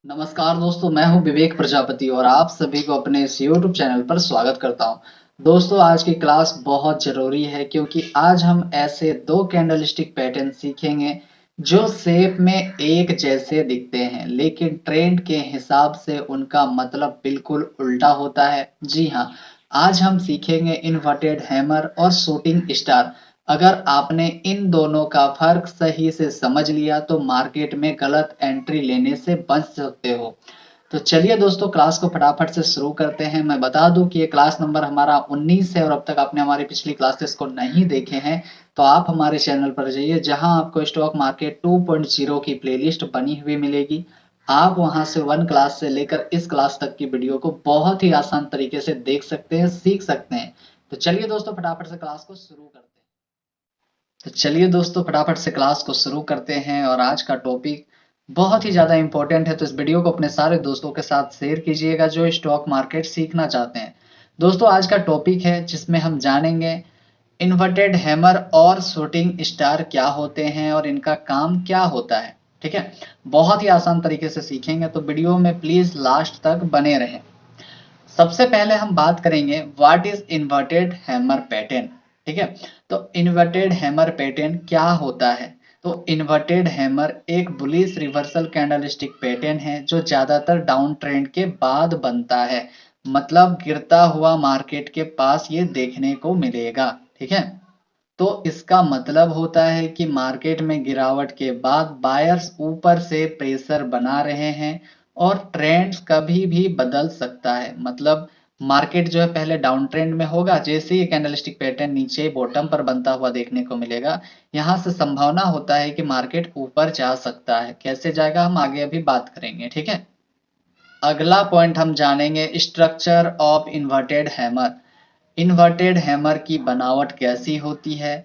नमस्कार दोस्तों, मैं हूं विवेक प्रजापति और आप सभी को अपने इस YouTube चैनल पर स्वागत करता हूं। दोस्तों, आज की क्लास बहुत ज़रूरी है क्योंकि आज हम ऐसे दो कैंडलस्टिक पैटर्न सीखेंगे जो शेप में एक जैसे दिखते हैं, लेकिन ट्रेंड के हिसाब से उनका मतलब बिल्कुल उल्टा होता है। जी हाँ, आज हम सीखेंगे इन्वर्टेड हैमर और शूटिंग स्टार। अगर आपने इन दोनों का फर्क सही से समझ लिया तो मार्केट में गलत एंट्री लेने से बच सकते हो। तो चलिए दोस्तों, क्लास को फटाफट से शुरू करते हैं। मैं बता दूं कि ये क्लास नंबर हमारा 19 है और अब तक आपने हमारी पिछली क्लासेस को नहीं देखे हैं तो आप हमारे चैनल पर जाइए, जहां आपको स्टॉक मार्केट 2.0 की प्लेलिस्ट बनी हुई मिलेगी। आप वहां से 1 क्लास से लेकर इस क्लास तक की वीडियो को बहुत ही आसान तरीके से देख सकते हैं, सीख सकते हैं। तो चलिए दोस्तों, फटाफट से क्लास को शुरू करते हैं। तो चलिए दोस्तों, फटाफट से क्लास को शुरू करते हैं और आज का टॉपिक बहुत ही ज़्यादा इंपॉर्टेंट है, तो इस वीडियो को अपने सारे दोस्तों के साथ शेयर कीजिएगा जो स्टॉक मार्केट सीखना चाहते हैं। दोस्तों, आज का टॉपिक है जिसमें हम जानेंगे इन्वर्टेड हैमर और शूटिंग स्टार क्या होते हैं और इनका काम क्या होता है। ठीक है, बहुत ही आसान तरीके से सीखेंगे, तो वीडियो में प्लीज लास्ट तक बने रहें। सबसे पहले हम बात करेंगे what is inverted hammer pattern. ठीक है, तो इन्वर्टेड हैमर पैटर्न क्या होता है। तो इन्वर्टेड हैमर एक बुलिश रिवर्सल कैंडलस्टिक पैटर्न है जो ज्यादातर डाउन ट्रेंड के बाद बनता है। मतलब गिरता हुआ मार्केट के पास ये देखने को मिलेगा। ठीक है, तो इसका मतलब होता है कि मार्केट में गिरावट के बाद बायर्स ऊपर से प्रेशर बना रहे हैं और ट्रेंड्स कभी भी बदल सकता है। मतलब मार्केट जो है पहले डाउन ट्रेंड में होगा, जैसे ये कैंडलस्टिक पैटर्न नीचे बॉटम पर बनता हुआ देखने को मिलेगा, यहां से संभावना होता है कि मार्केट ऊपर जा सकता है। कैसे जाएगा हम आगे अभी बात करेंगे। ठीक है, अगला पॉइंट हम जानेंगे structure of inverted hammer. Inverted hammer की बनावट कैसी होती है।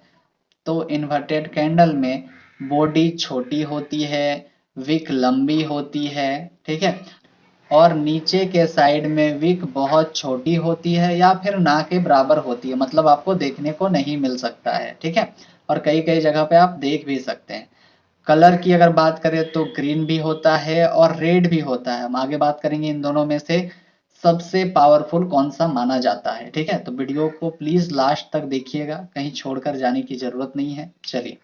तो इन्वर्टेड कैंडल में बॉडी छोटी होती है, विक लंबी होती है। ठीक है, और नीचे के साइड में विक बहुत छोटी होती है या फिर ना के बराबर होती है, मतलब आपको देखने को नहीं मिल सकता है। ठीक है, और कई कई जगह पे आप देख भी सकते हैं। कलर की अगर बात करें तो ग्रीन भी होता है और रेड भी होता है। हम आगे बात करेंगे इन दोनों में से सबसे पावरफुल कौन सा माना जाता है। ठीक है, तो वीडियो को प्लीज लास्ट तक देखिएगा, कहीं छोड़कर जाने की जरूरत नहीं है। चलिए,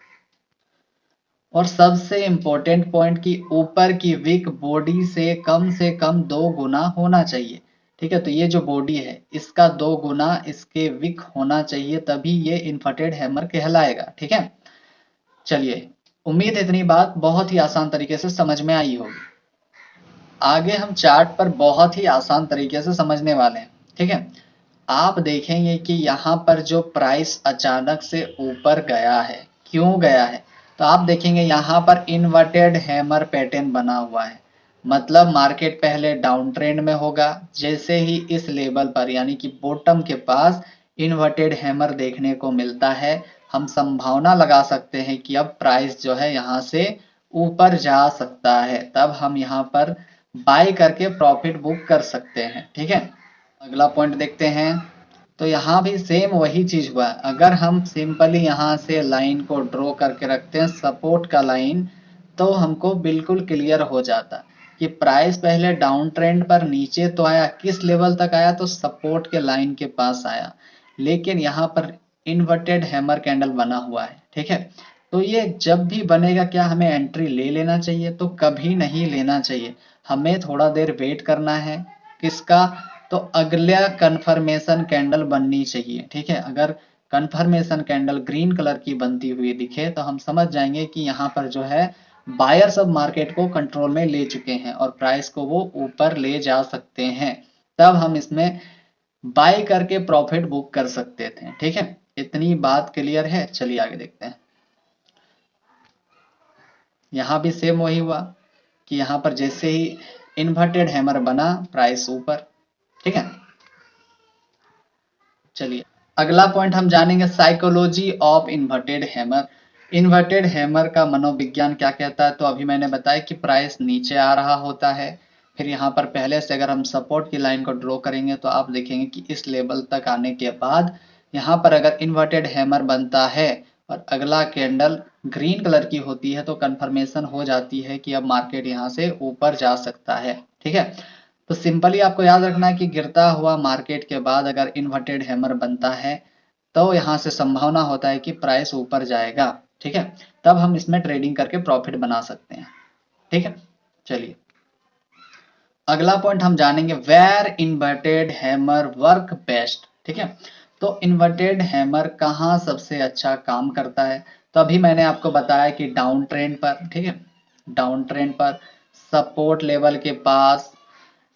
और सबसे इम्पोर्टेंट पॉइंट कि ऊपर की विक बॉडी से कम 2 गुना होना चाहिए। ठीक है, तो ये जो बॉडी है इसका 2 गुना इसके विक होना चाहिए, तभी ये इन्वर्टेड हैमर कहलाएगा। ठीक है, चलिए, उम्मीद है इतनी बात बहुत ही आसान तरीके से समझ में आई होगी। आगे हम चार्ट पर बहुत ही आसान तरीके से समझने वाले हैं। ठीक है, आप देखेंगे कि यहाँ पर जो प्राइस अचानक से ऊपर गया है, क्यों गया है, तो आप देखेंगे यहाँ पर इन्वर्टेड हैमर पैटर्न बना हुआ है। मतलब मार्केट पहले डाउन ट्रेंड में होगा, जैसे ही इस लेवल पर यानी कि बॉटम के पास इन्वर्टेड हैमर देखने को मिलता है, हम संभावना लगा सकते हैं कि अब प्राइस जो है यहाँ से ऊपर जा सकता है। तब हम यहाँ पर बाय करके प्रॉफिट बुक कर सकते हैं। ठीक है, अगला पॉइंट देखते हैं। तो यहाँ भी सेम वही चीज हुआ है। अगर हम सिंपली यहाँ से लाइन को ड्रॉ करके रखते हैं सपोर्ट का लाइन, तो हमको बिल्कुल क्लियर हो जाता कि प्राइस पहले डाउन ट्रेंड पर नीचे तो आया, किस लेवल तक आया, तो सपोर्ट के लाइन के पास आया, लेकिन यहाँ पर इन्वर्टेड हैमर कैंडल बना हुआ है। ठीक है, तो ये जब भी बनेगा क्या हमें एंट्री ले लेना चाहिए, तो कभी नहीं लेना चाहिए। हमें थोड़ा देर वेट करना है। किसका, तो अगला कंफर्मेशन कैंडल बननी चाहिए। ठीक है, अगर कंफर्मेशन कैंडल ग्रीन कलर की बनती हुई दिखे तो हम समझ जाएंगे कि यहाँ पर जो है बायर्स अब मार्केट को कंट्रोल में ले चुके हैं और प्राइस को वो ऊपर ले जा सकते हैं। तब हम इसमें बाय करके प्रॉफिट बुक कर सकते थे। ठीक है, इतनी बात क्लियर है। चलिए आगे देखते हैं। यहाँ भी सेम वही हुआ कि यहाँ पर जैसे ही इन्वर्टेड हैमर बना, प्राइस ऊपर। ठीक है, चलिए, अगला पॉइंट हम जानेंगे psychology of inverted hammer. Inverted hammer का मनोविज्ञान क्या कहता है। तो अभी मैंने बताया कि प्राइस नीचे आ रहा होता है, फिर यहाँ पर पहले से अगर हम सपोर्ट की लाइन को ड्रॉ करेंगे तो आप देखेंगे कि इस लेवल तक आने के बाद यहाँ पर अगर इन्वर्टेड हैमर बनता है और अगला कैंडल ग्रीन कलर की होती है तो कंफर्मेशन हो जाती है कि अब मार्केट यहाँ से ऊपर जा सकता है। ठीक है, तो सिंपली आपको याद रखना है कि गिरता हुआ मार्केट के बाद अगर इन्वर्टेड हैमर बनता है तो यहाँ से संभावना होता है कि प्राइस ऊपर जाएगा। ठीक है, तब हम इसमें ट्रेडिंग करके प्रॉफिट बना सकते हैं। ठीक है, चलिए अगला पॉइंट हम जानेंगे, where inverted hammer work best. ठीक है, तो इन्वर्टेड हैमर कहाँ सबसे अच्छा काम करता है? तो अभी मैंने आपको बताया कि डाउन ट्रेंड पर, ठीक है, डाउन ट्रेंड पर, सपोर्ट लेवल के पास,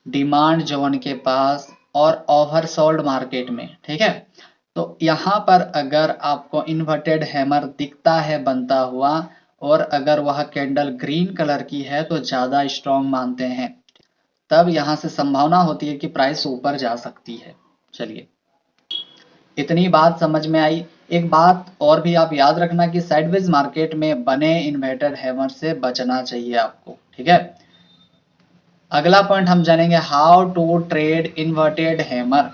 डिमांड जोन के पास और ओवरसोल्ड मार्केट में। ठीक है, तो यहाँ पर अगर आपको इन्वर्टेड हैमर दिखता है बनता हुआ और अगर वह कैंडल ग्रीन कलर की है तो ज्यादा स्ट्रॉन्ग मानते हैं, तब यहां से संभावना होती है कि प्राइस ऊपर जा सकती है। चलिए इतनी बात समझ में आई। एक बात और भी आप याद रखना कि साइडवेज मार्केट में बने इन्वर्टेड हैमर से बचना चाहिए आपको। ठीक है, अगला पॉइंट हम जानेंगे, how to trade inverted hammer.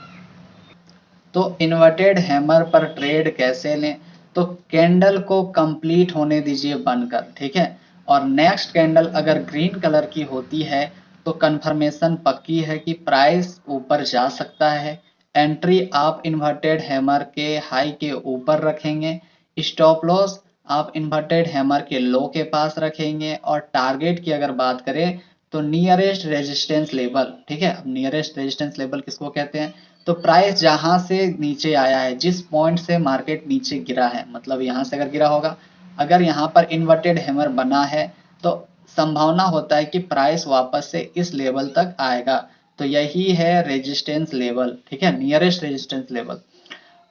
तो इन्वर्टेड हैमर पर ट्रेड कैसे लें? तो कैंडल को कंप्लीट होने दीजिए बनकर। ठीक है, और नेक्स्ट कैंडल अगर ग्रीन कलर की होती है तो कंफर्मेशन पक्की है कि प्राइस ऊपर जा सकता है। एंट्री आप इन्वर्टेड हैमर के हाई के ऊपर रखेंगे, स्टॉप लॉस आप इन्वर्टेड हैमर के लो के पास रखेंगे और टारगेट की अगर बात करें तो नियरेस्ट रेजिस्टेंस लेवल। ठीक है, अब नियरेस्ट रेजिस्टेंस लेवल किसको कहते हैं? तो प्राइस जहां से नीचे आया है, जिस पॉइंट से मार्केट नीचे गिरा है, मतलब यहां से अगर गिरा होगा, अगर यहां पर इन्वर्टेड हैमर बना है तो संभावना होता है कि प्राइस वापस से इस लेवल तक आएगा। तो यही है रेजिस्टेंस लेवल। ठीक है, नियरेस्ट रेजिस्टेंस लेवल।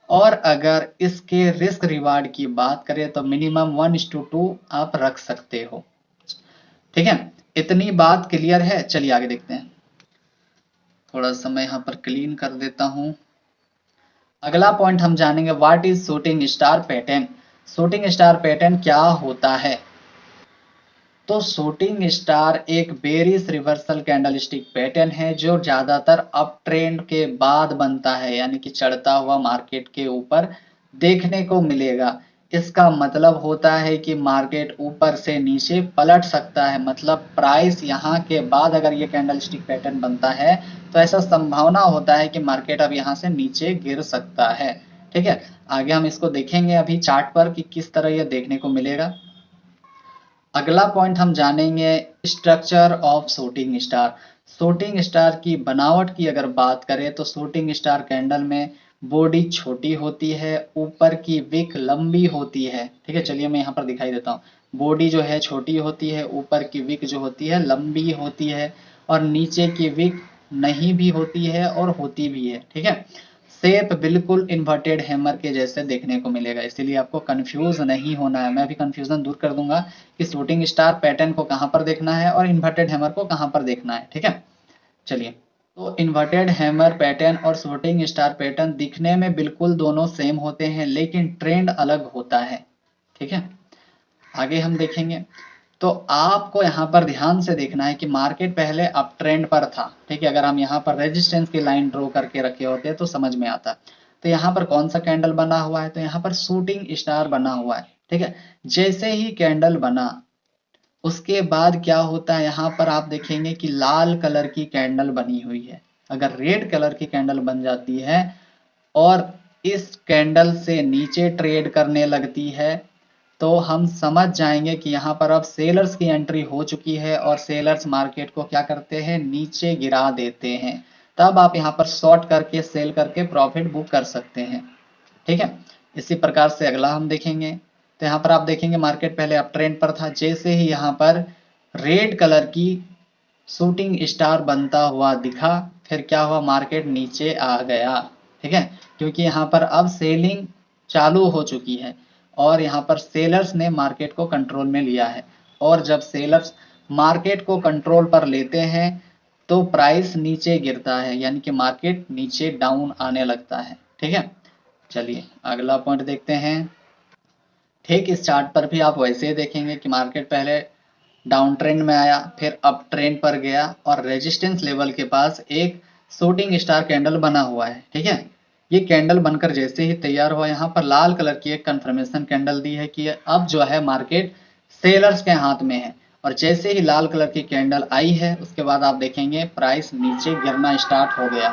और अगर इसके रिस्क रिवार्ड की बात करें तो मिनिमम 1:2 आप रख सकते हो। ठीक है, इतनी बात क्लियर है। चलिए आगे देखते हैं, थोड़ा सा मैं यहाँ पर क्लीन कर देता हूं। अगला पॉइंट हम जानेंगे, what is shooting star pattern. Shooting star pattern क्या होता है? तो शूटिंग स्टार एक बेरिश रिवर्सल कैंडलस्टिक पैटर्न है जो ज्यादातर अप ट्रेंड के बाद बनता है, यानी कि चढ़ता हुआ मार्केट के ऊपर देखने को मिलेगा। इसका मतलब होता है कि मार्केट ऊपर से नीचे पलट सकता है, मतलब प्राइस यहाँ के बाद अगर ये कैंडलस्टिक पैटर्न बनता है तो ऐसा संभावना होता है कि मार्केट अब यहाँ से नीचे गिर सकता है। ठीक है, आगे हम इसको देखेंगे अभी चार्ट पर कि किस तरह यह देखने को मिलेगा। अगला पॉइंट हम जानेंगे, structure of shooting star. Shooting star की बनावट की अगर बात करें तो शूटिंग स्टार कैंडल में बॉडी छोटी होती है, ऊपर की विक लंबी होती है। ठीक है, चलिए मैं यहाँ पर दिखाई देता हूँ। बॉडी जो है छोटी होती है, ऊपर की विक जो होती है लंबी होती है और नीचे की विक नहीं भी होती है और होती भी है। ठीक है, शेप बिल्कुल इन्वर्टेड हैमर के जैसे देखने को मिलेगा, इसीलिए आपको कंफ्यूज नहीं होना है। मैं भी कंफ्यूजन दूर कर दूंगा कि शूटिंग स्टार पैटर्न को कहां पर देखना है और इन्वर्टेड हैमर को कहां पर देखना है। ठीक है, चलिए तो इन्वर्टेड हैमर पैटर्न और शूटिंग स्टार पैटर्न दिखने में बिल्कुल दोनों सेम होते हैं लेकिन ट्रेंड अलग होता है। ठीक है, आगे हम देखेंगे। तो आपको यहाँ पर ध्यान से देखना है कि मार्केट पहले अप ट्रेंड पर था। ठीक है, अगर हम यहाँ पर रेजिस्टेंस की लाइन ड्रॉ करके रखे होते तो समझ में आता। तो यहाँ पर कौन सा कैंडल बना हुआ है? तो यहाँ पर शूटिंग स्टार बना हुआ है। ठीक है, जैसे ही कैंडल बना उसके बाद क्या होता है, यहाँ पर आप देखेंगे कि लाल कलर की कैंडल बनी हुई है। अगर रेड कलर की कैंडल बन जाती है और इस कैंडल से नीचे ट्रेड करने लगती है तो हम समझ जाएंगे कि यहाँ पर अब सेलर्स की एंट्री हो चुकी है और सेलर्स मार्केट को क्या करते हैं, नीचे गिरा देते हैं। तब आप यहाँ पर शॉर्ट करके सेल करके प्रॉफिट बुक कर सकते हैं। ठीक है, इसी प्रकार से अगला हम देखेंगे। तो यहाँ पर आप देखेंगे मार्केट पहले अप ट्रेंड पर था, जैसे ही यहाँ पर रेड कलर की शूटिंग स्टार बनता हुआ दिखा, फिर क्या हुआ, मार्केट नीचे आ गया। ठीक है, क्योंकि यहाँ पर अब सेलिंग चालू हो चुकी है और यहाँ पर सेलर्स ने मार्केट को कंट्रोल में लिया है। और जब सेलर्स मार्केट को कंट्रोल पर लेते हैं तो प्राइस नीचे गिरता है, यानी कि मार्केट नीचे डाउन आने लगता है। ठीक है, चलिए अगला पॉइंट देखते हैं। ठीक इस चार्ट पर भी आप वैसे ही देखेंगे कि मार्केट पहले डाउन ट्रेंड में आया, फिर अप ट्रेंड पर गया और रेजिस्टेंस लेवल के पास एक शूटिंग स्टार कैंडल बना हुआ है। ठीक है, ये कैंडल बनकर जैसे ही तैयार हुआ, यहाँ पर लाल कलर की एक कंफर्मेशन कैंडल दी है कि अब जो है मार्केट सेलर्स के हाथ में है। और जैसे ही लाल कलर की कैंडल आई है उसके बाद आप देखेंगे प्राइस नीचे गिरना स्टार्ट हो गया।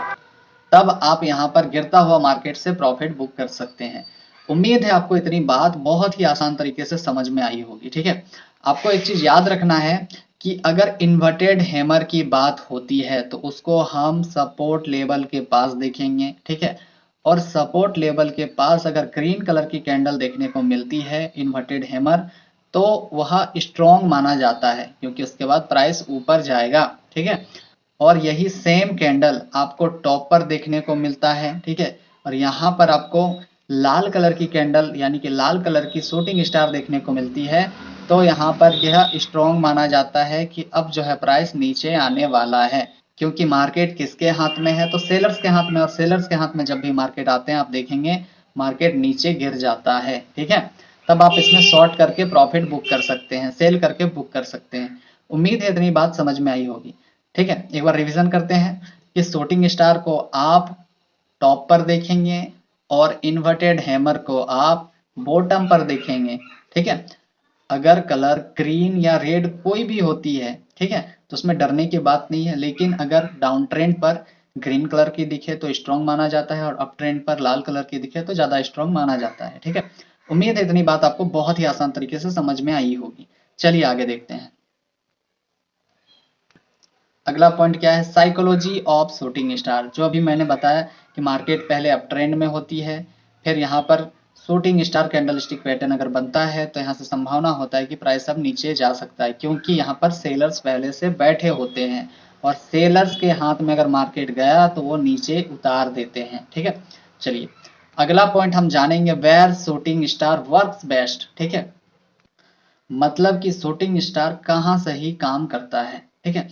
तब आप यहाँ पर गिरता हुआ मार्केट से प्रॉफिट बुक कर सकते हैं। उम्मीद है आपको इतनी बात बहुत ही आसान तरीके से समझ में आई होगी। ठीक है, आपको एक चीज याद रखना है कि अगर इन्वर्टेड हैमर की बात होती है तो उसको हम सपोर्ट लेवल के पास देखेंगे। ठीक है, और सपोर्ट लेवल के पास अगर ग्रीन कलर की कैंडल देखने को मिलती है इन्वर्टेड हैमर, तो वह स्ट्रॉन्ग माना जाता है क्योंकि उसके बाद प्राइस ऊपर जाएगा। ठीक है, और यही सेम कैंडल आपको टॉप पर देखने को मिलता है। ठीक है, और यहाँ पर आपको लाल कलर की कैंडल यानी कि लाल कलर की शूटिंग स्टार देखने को मिलती है, तो यहाँ पर यह स्ट्रॉन्ग माना जाता है कि अब जो है प्राइस नीचे आने वाला है। क्योंकि मार्केट किसके हाथ में है, तो सेलर्स के हाथ में, और सेलर्स के हाथ में जब भी मार्केट आते हैं आप देखेंगे मार्केट नीचे गिर जाता है। ठीक है, तब आप इसमें शॉर्ट करके प्रॉफिट बुक कर सकते हैं, सेल करके बुक कर सकते हैं। उम्मीद है इतनी बात समझ में आई होगी। ठीक है, एक बार रिवीजन करते हैं कि शूटिंग स्टार को आप टॉप पर देखेंगे और इन्वर्टेड हैमर को आप बॉटम पर देखेंगे। ठीक है, अगर कलर ग्रीन या रेड कोई भी होती है, ठीक है, तो उसमें डरने की बात नहीं है। लेकिन अगर डाउन ट्रेंड पर ग्रीन कलर की दिखे तो स्ट्रॉन्ग माना जाता है, और अप ट्रेंड पर लाल कलर की दिखे तो ज्यादा स्ट्रॉन्ग माना जाता है। ठीक है, उम्मीद है इतनी बात आपको बहुत ही आसान तरीके से समझ में आई होगी। चलिए आगे देखते हैं। अगला पॉइंट क्या है, साइकोलॉजी ऑफ शूटिंग स्टार। जो अभी मैंने बताया कि मार्केट पहले अप ट्रेंड में होती है, फिर यहाँ पर शूटिंग स्टार कैंडलस्टिक पैटर्न अगर बनता है तो यहाँ से संभावना होता है कि प्राइस अब नीचे जा सकता है, क्योंकि यहाँ पर सेलर्स पहले से बैठे होते हैं और सेलर्स के हाथ में अगर मार्केट गया तो वो नीचे उतार देते हैं। ठीक है, चलिए अगला पॉइंट हम जानेंगे, where shooting star works best. ठीक है, मतलब कि शूटिंग स्टार कहाँ सही काम करता है। ठीक है,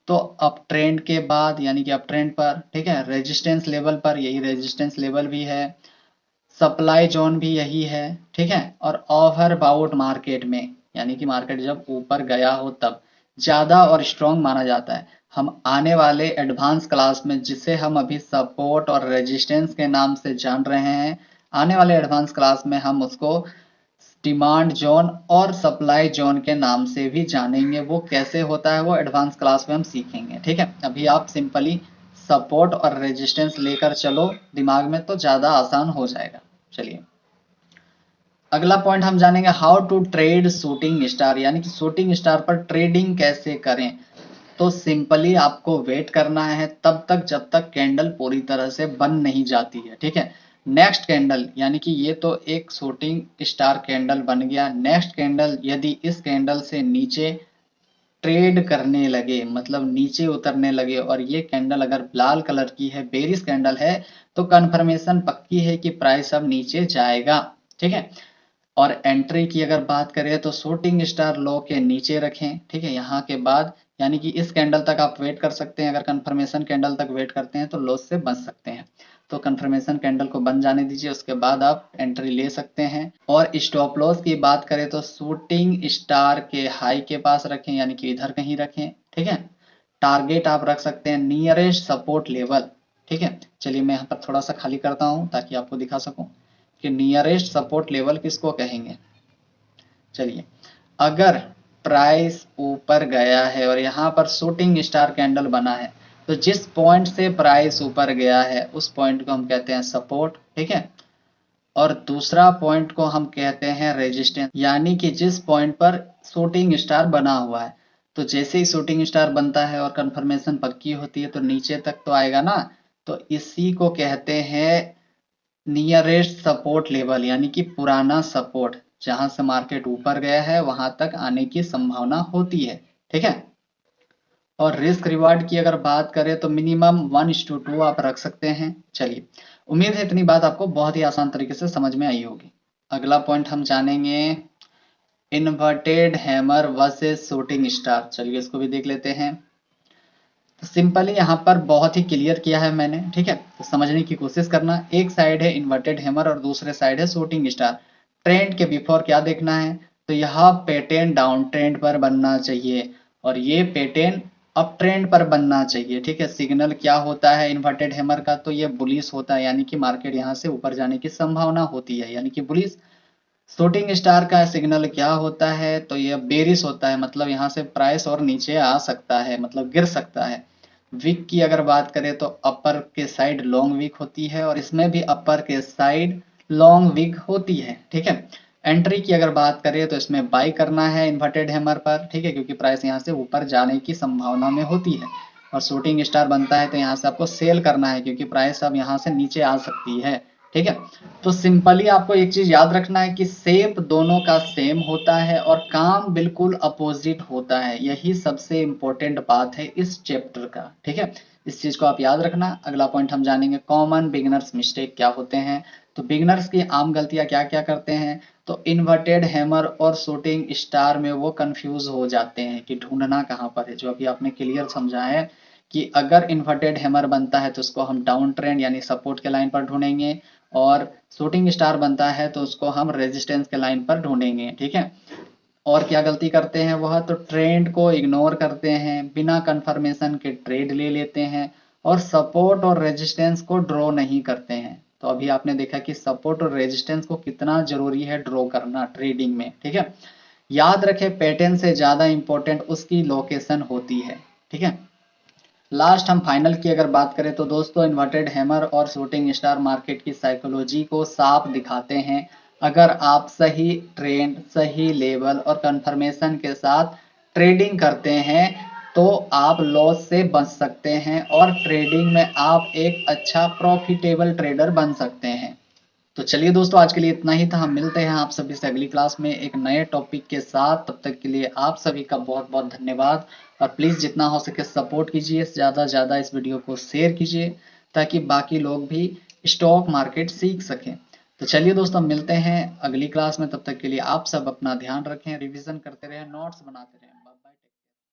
तो अप ट्रेंड के बाद यानी कि अप ट्रेंड पर, ठीक है, रेजिस्टेंस लेवल पर, यही रेजिस्टेंस लेवल भी है, सप्लाई जोन भी यही है। ठीक है, और ओवरबाउट मार्केट में यानी कि मार्केट जब ऊपर गया हो तब ज्यादा और स्ट्रॉन्ग माना जाता है। हम आने वाले एडवांस क्लास में, जिसे हम अभी सपोर्ट और रेजिस्टेंस के नाम से जान रहे हैं, आने वाले एडवांस क्लास में हम उसको डिमांड जोन और सप्लाई जोन के नाम से भी जानेंगे। वो कैसे होता है वो एडवांस क्लास में हम सीखेंगे। ठीक है, अभी आप सिंपली सपोर्ट और रेजिस्टेंस लेकर चलो दिमाग में तो ज्यादा आसान हो जाएगा। चलिए अगला पॉइंट हम जानेंगे, how to trade shooting star, यानी कि शूटिंग स्टार पर ट्रेडिंग कैसे करें। तो सिंपली आपको वेट करना है तब तक जब तक कैंडल पूरी तरह से बन नहीं जाती है। ठीक है, नेक्स्ट कैंडल यानी कि ये तो एक शूटिंग स्टार कैंडल बन गया, नेक्स्ट कैंडल यदि इस कैंडल से नीचे ट्रेड करने लगे, मतलब नीचे उतरने लगे, और ये कैंडल अगर लाल कलर की है, बेरिश कैंडल है, तो कंफर्मेशन पक्की है कि प्राइस अब नीचे जाएगा। ठीक है, और एंट्री की अगर बात करें तो शूटिंग स्टार लो के नीचे रखें। ठीक है, यहाँ के बाद यानी कि इस कैंडल तक आप वेट कर सकते हैं, अगर कंफर्मेशन कैंडल तक वेट करते हैं तो लॉस से बच सकते हैं। तो कंफर्मेशन कैंडल को बन जाने दीजिए, उसके बाद आप एंट्री ले सकते हैं। और स्टॉप लॉस की बात करें तो शूटिंग स्टार के हाई के पास रखें, यानी कि इधर कहीं रखें। ठीक है, टारगेट आप रख सकते हैं नियरेस्ट सपोर्ट लेवल। ठीक है, चलिए मैं यहाँ पर थोड़ा सा खाली करता हूँ ताकि आपको दिखा सकूं कि नियरेस्ट सपोर्ट लेवल किसको कहेंगे। चलिए अगर प्राइस ऊपर गया है और यहाँ पर शूटिंग स्टार कैंडल बना है, तो जिस पॉइंट से प्राइस ऊपर गया है उस पॉइंट को हम कहते हैं सपोर्ट। ठीक है, और दूसरा पॉइंट को हम कहते हैं रेजिस्टेंस, यानी कि जिस पॉइंट पर शूटिंग स्टार बना हुआ है, तो जैसे ही शूटिंग स्टार बनता है और कंफर्मेशन पक्की होती है तो नीचे तक तो आएगा ना, तो इसी को कहते हैं नियरेस्ट सपोर्ट लेवल, यानी कि पुराना सपोर्ट, जहां से मार्केट ऊपर गया है वहां तक आने की संभावना होती है। ठीक है, और रिस्क रिवार्ड की अगर बात करें तो मिनिमम 1:2 आप रख सकते हैं। चलिए उम्मीद है इतनी बात आपको बहुत ही आसान तरीके से समझ में आई होगी। अगला पॉइंट हम जानेंगे, inverted hammer versus shooting star. चलिए इसको भी देख लेते हैं। तो सिंपली यहाँ पर बहुत ही क्लियर किया है मैंने। ठीक है, तो समझने की कोशिश करना, एक साइड है इन्वर्टेड हैमर और दूसरे साइड है शूटिंग स्टार। ट्रेंड के बिफोर क्या देखना है, तो यह पैटर्न डाउन ट्रेंड पर बनना चाहिए, और ये पैटर्न अप ट्रेंड पर बनना चाहिए। ठीक है, सिग्नल क्या होता है इन्वर्टेड हैमर का, तो ये बुलिश होता है, यानी कि मार्केट यहाँ से ऊपर जाने की संभावना होती है, यानी कि बुलिश। शूटिंग स्टार का सिग्नल क्या होता है, तो ये बेरिश होता है, मतलब यहाँ से प्राइस और नीचे आ सकता है, मतलब गिर सकता है। वीक की अगर बात करें तो अपर के साइड लॉन्ग वीक होती है, और इसमें भी अपर के साइड लॉन्ग वीक होती है। ठीक है, एंट्री की अगर बात करें तो इसमें बाई करना है इन्वर्टेड हैमर पर। ठीक है, क्योंकि प्राइस यहाँ से ऊपर जाने की संभावना में होती है। और शूटिंग स्टार बनता है तो यहाँ से आपको सेल करना है, क्योंकि प्राइस अब यहाँ से नीचे आ सकती है। ठीक है, तो सिंपली आपको एक चीज याद रखना है कि शेप दोनों का सेम होता है और काम बिल्कुल अपोजिट होता है। यही सबसे इंपॉर्टेंट बात है इस चैप्टर का। ठीक है, इस चीज को आप याद रखना। अगला पॉइंट हम जानेंगे कॉमन बिगिनर्स मिस्टेक क्या होते हैं। तो बिगिनर्स की आम गलतियां क्या क्या करते हैं, तो इन्वर्टेड हैमर और शूटिंग स्टार में वो कंफ्यूज हो जाते हैं कि ढूंढना कहाँ पर है। जो अभी आपने क्लियर समझा है कि अगर इन्वर्टेड हैमर बनता है तो उसको हम डाउन ट्रेंड यानी सपोर्ट के लाइन पर ढूंढेंगे, और शूटिंग स्टार बनता है तो उसको हम रेजिस्टेंस के लाइन पर ढूंढेंगे। ठीक है, और क्या गलती करते हैं वह, तो ट्रेंड को इग्नोर करते हैं, बिना कंफर्मेशन के ट्रेड ले लेते हैं, और सपोर्ट और रेजिस्टेंस को ड्रॉ नहीं करते हैं। तो अभी आपने देखा कि सपोर्ट और रेजिस्टेंस को कितना जरूरी है ड्रॉ करना ट्रेडिंग में। ठीक है, याद रखें पैटर्न से ज्यादा इंपॉर्टेंट उसकी लोकेशन होती है। ठीक है, लास्ट हम फाइनल की अगर बात करें तो दोस्तों इन्वर्टेड हैमर और शूटिंग स्टार मार्केट की साइकोलॉजी को साफ दिखाते हैं। अगर आप सही ट्रेंड, सही लेवल और कंफर्मेशन के साथ ट्रेडिंग करते हैं तो आप लॉस से बच सकते हैं, और ट्रेडिंग में आप एक अच्छा प्रॉफिटेबल ट्रेडर बन सकते हैं। तो चलिए दोस्तों, आज के लिए इतना ही था। हम मिलते हैं आप सभी से अगली क्लास में एक नए टॉपिक के साथ। तब तक के लिए आप सभी का बहुत बहुत धन्यवाद। और प्लीज़ जितना हो सके सपोर्ट कीजिए, ज़्यादा से ज़्यादा इस वीडियो को शेयर कीजिए, ताकि बाकी लोग भी स्टॉक मार्केट सीख सकें। तो चलिए दोस्तों, मिलते हैं अगली क्लास में। तब तक के लिए आप सब अपना ध्यान रखें, रिविजन करते रहें, नोट्स बनाते रहें। Bye bye.